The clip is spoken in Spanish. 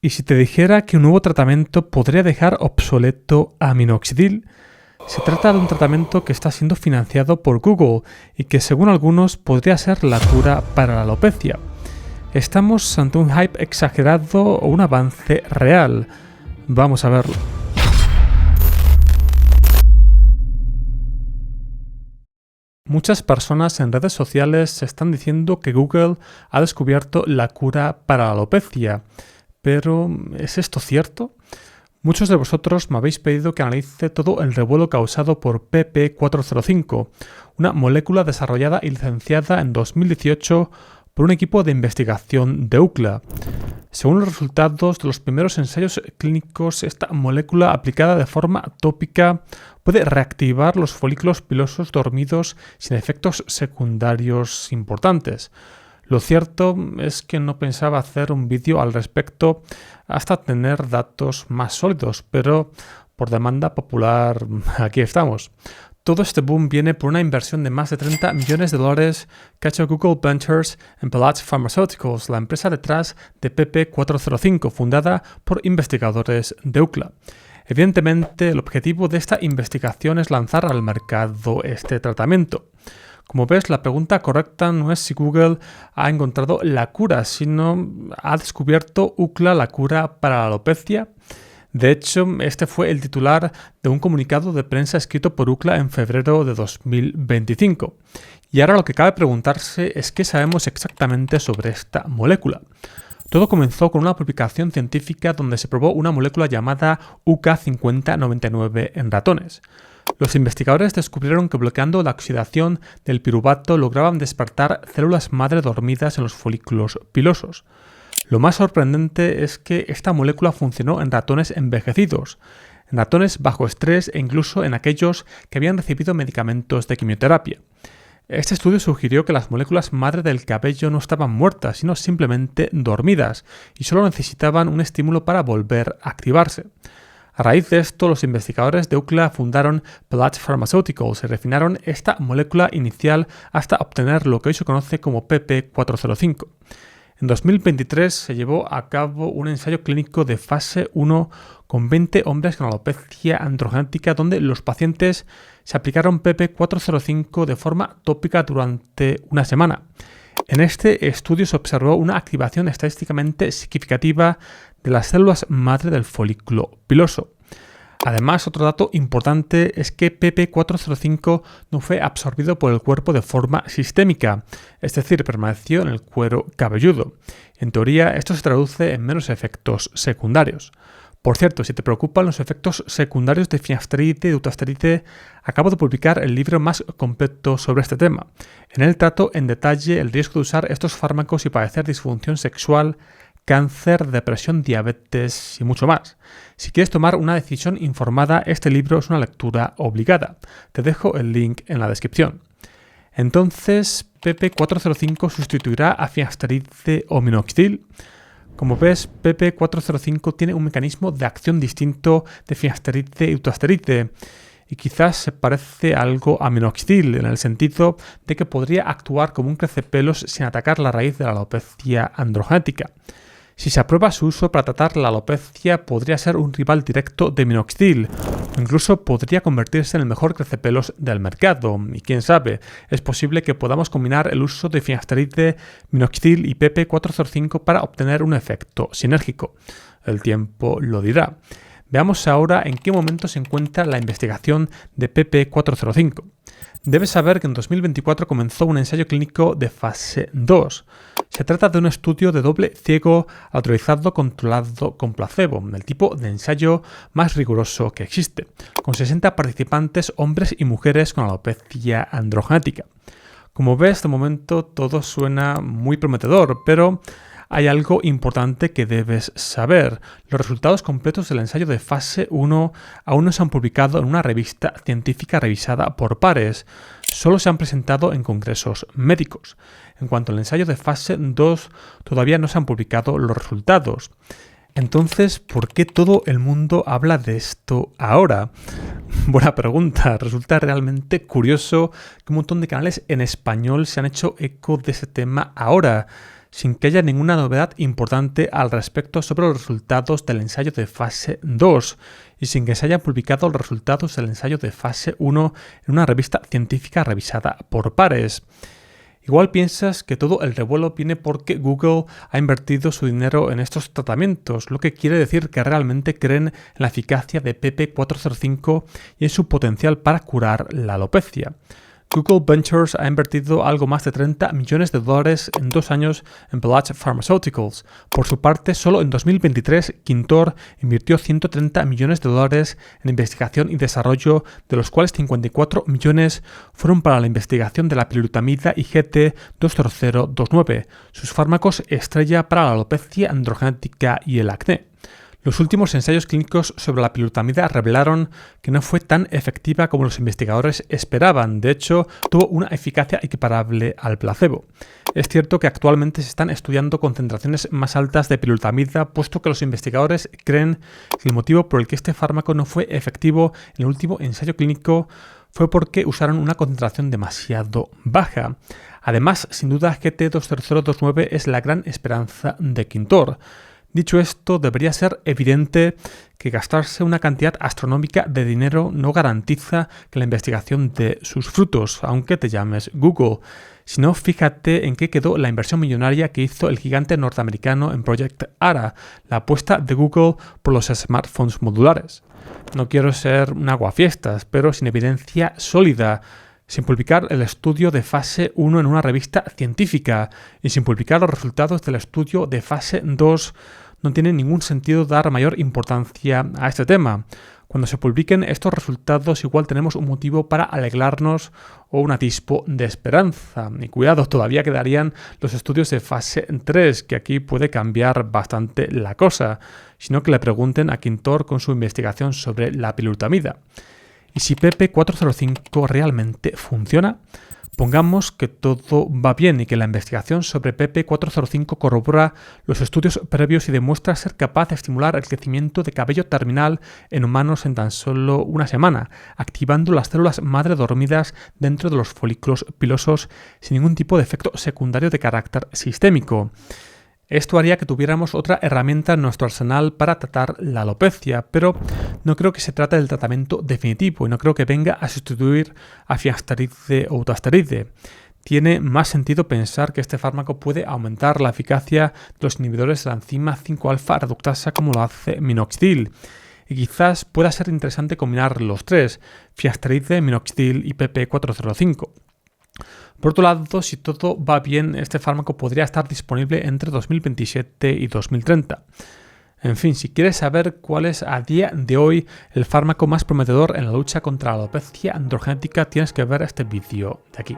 ¿Y si te dijera que un nuevo tratamiento podría dejar obsoleto a minoxidil? Se trata de un tratamiento que está siendo financiado por Google y que, según algunos, podría ser la cura para la alopecia. ¿Estamos ante un hype exagerado o un avance real? Vamos a verlo. Muchas personas en redes sociales están diciendo que Google ha descubierto la cura para la alopecia. Pero, ¿es esto cierto? Muchos de vosotros me habéis pedido que analice todo el revuelo causado por PP405, una molécula desarrollada y licenciada en 2018 por un equipo de investigación de UCLA. Según los resultados de los primeros ensayos clínicos, esta molécula aplicada de forma tópica puede reactivar los folículos pilosos dormidos sin efectos secundarios importantes. Lo cierto es que no pensaba hacer un vídeo al respecto hasta tener datos más sólidos, pero por demanda popular aquí estamos. Todo este boom viene por una inversión de más de $30 millones que ha hecho Google Ventures en Palate Pharmaceuticals, la empresa detrás de PP405, fundada por investigadores de UCLA. Evidentemente, el objetivo de esta investigación es lanzar al mercado este tratamiento. Como ves, la pregunta correcta no es si Google ha encontrado la cura, sino ¿ha descubierto UCLA la cura para la alopecia? De hecho, este fue el titular de un comunicado de prensa escrito por UCLA en febrero de 2025. Y ahora lo que cabe preguntarse es qué sabemos exactamente sobre esta molécula. Todo comenzó con una publicación científica donde se probó una molécula llamada UK5099 en ratones. Los investigadores descubrieron que bloqueando la oxidación del piruvato lograban despertar células madre dormidas en los folículos pilosos. Lo más sorprendente es que esta molécula funcionó en ratones envejecidos, en ratones bajo estrés e incluso en aquellos que habían recibido medicamentos de quimioterapia. Este estudio sugirió que las moléculas madre del cabello no estaban muertas, sino simplemente dormidas, y solo necesitaban un estímulo para volver a activarse. A raíz de esto, los investigadores de UCLA fundaron Palate Pharmaceuticals y refinaron esta molécula inicial hasta obtener lo que hoy se conoce como PP405. En 2023 se llevó a cabo un ensayo clínico de fase 1 con 20 hombres con alopecia androgenética donde los pacientes se aplicaron PP405 de forma tópica durante una semana. En este estudio se observó una activación estadísticamente significativa de las células madre del folículo piloso. Además, otro dato importante es que PP405 no fue absorbido por el cuerpo de forma sistémica, es decir, permaneció en el cuero cabelludo. En teoría, esto se traduce en menos efectos secundarios. Por cierto, si te preocupan los efectos secundarios de finasteride y dutasteride, acabo de publicar el libro más completo sobre este tema. En él trato en detalle el riesgo de usar estos fármacos y padecer disfunción sexual, cáncer, depresión, diabetes y mucho más. Si quieres tomar una decisión informada, este libro es una lectura obligada. Te dejo el link en la descripción. Entonces, PP405 sustituirá a finasteride o minoxidil. Como ves, PP405 tiene un mecanismo de acción distinto de finasteride y dutasteride y quizás se parece algo a minoxidil en el sentido de que podría actuar como un crecepelos sin atacar la raíz de la alopecia androgenética. Si se aprueba su uso para tratar la alopecia, podría ser un rival directo de minoxidil, o incluso podría convertirse en el mejor crecepelos del mercado. Y quién sabe, es posible que podamos combinar el uso de finasteride, minoxidil y PP405 para obtener un efecto sinérgico. El tiempo lo dirá. Veamos ahora en qué momento se encuentra la investigación de PP405. Debes saber que en 2024 comenzó un ensayo clínico de fase 2. Se trata de un estudio de doble ciego autorizado controlado con placebo, el tipo de ensayo más riguroso que existe, con 60 participantes hombres y mujeres con alopecia androgenética. Como ves, de momento todo suena muy prometedor, pero hay algo importante que debes saber. Los resultados completos del ensayo de fase 1 aún no se han publicado en una revista científica revisada por pares. Solo se han presentado en congresos médicos. En cuanto al ensayo de fase 2, todavía no se han publicado los resultados. Entonces, ¿por qué todo el mundo habla de esto ahora? Buena pregunta. Resulta realmente curioso que un montón de canales en español se han hecho eco de ese tema ahora. sin que haya ninguna novedad importante al respecto sobre los resultados del ensayo de fase 2 y sin que se hayan publicado los resultados del ensayo de fase 1 en una revista científica revisada por pares. Igual piensas que todo el revuelo viene porque Google ha invertido su dinero en estos tratamientos, lo que quiere decir que realmente creen en la eficacia de PP405 y en su potencial para curar la alopecia. Google Ventures ha invertido algo más de $30 millones en 2 años en Bellage Pharmaceuticals. Por su parte, solo en 2023, Quintor invirtió $130 millones en investigación y desarrollo, de los cuales 54 millones fueron para la investigación de la pilirutamida y GT20029, sus fármacos estrella para la alopecia androgenética y el acné. Los últimos ensayos clínicos sobre la pilirutamida revelaron que no fue tan efectiva como los investigadores esperaban. De hecho, tuvo una eficacia equiparable al placebo. Es cierto que actualmente se están estudiando concentraciones más altas de pilirutamida, puesto que los investigadores creen que el motivo por el que este fármaco no fue efectivo en el último ensayo clínico fue porque usaron una concentración demasiado baja. Además, sin duda, GT20029 es la gran esperanza de Quintor. Dicho esto, debería ser evidente que gastarse una cantidad astronómica de dinero no garantiza que la investigación dé sus frutos, aunque te llames Google. Si no, fíjate en qué quedó la inversión millonaria que hizo el gigante norteamericano en Project Ara, la apuesta de Google por los smartphones modulares. No quiero ser un aguafiestas, pero sin evidencia sólida, sin publicar el estudio de fase 1 en una revista científica y sin publicar los resultados del estudio de fase 2, no tiene ningún sentido dar mayor importancia a este tema. Cuando se publiquen estos resultados, igual tenemos un motivo para alegrarnos o un atisbo de esperanza. Y cuidado, todavía quedarían los estudios de fase 3, que aquí puede cambiar bastante la cosa, sino que le pregunten a Quintor con su investigación sobre la pilirutamida. ¿Y si PP405 realmente funciona? Pongamos que todo va bien y que la investigación sobre PP405 corrobora los estudios previos y demuestra ser capaz de estimular el crecimiento de cabello terminal en humanos en tan solo una semana, activando las células madre dormidas dentro de los folículos pilosos sin ningún tipo de efecto secundario de carácter sistémico. Esto haría que tuviéramos otra herramienta en nuestro arsenal para tratar la alopecia, pero no creo que se trate del tratamiento definitivo y no creo que venga a sustituir a finasteride o utasteride. Tiene más sentido pensar que este fármaco puede aumentar la eficacia de los inhibidores de la enzima 5-alfa reductasa como lo hace minoxidil. Y quizás pueda ser interesante combinar los tres, finasteride, minoxidil y PP405. Por otro lado, si todo va bien, este fármaco podría estar disponible entre 2027 y 2030. En fin, si quieres saber cuál es a día de hoy el fármaco más prometedor en la lucha contra la alopecia androgenética, tienes que ver este vídeo de aquí.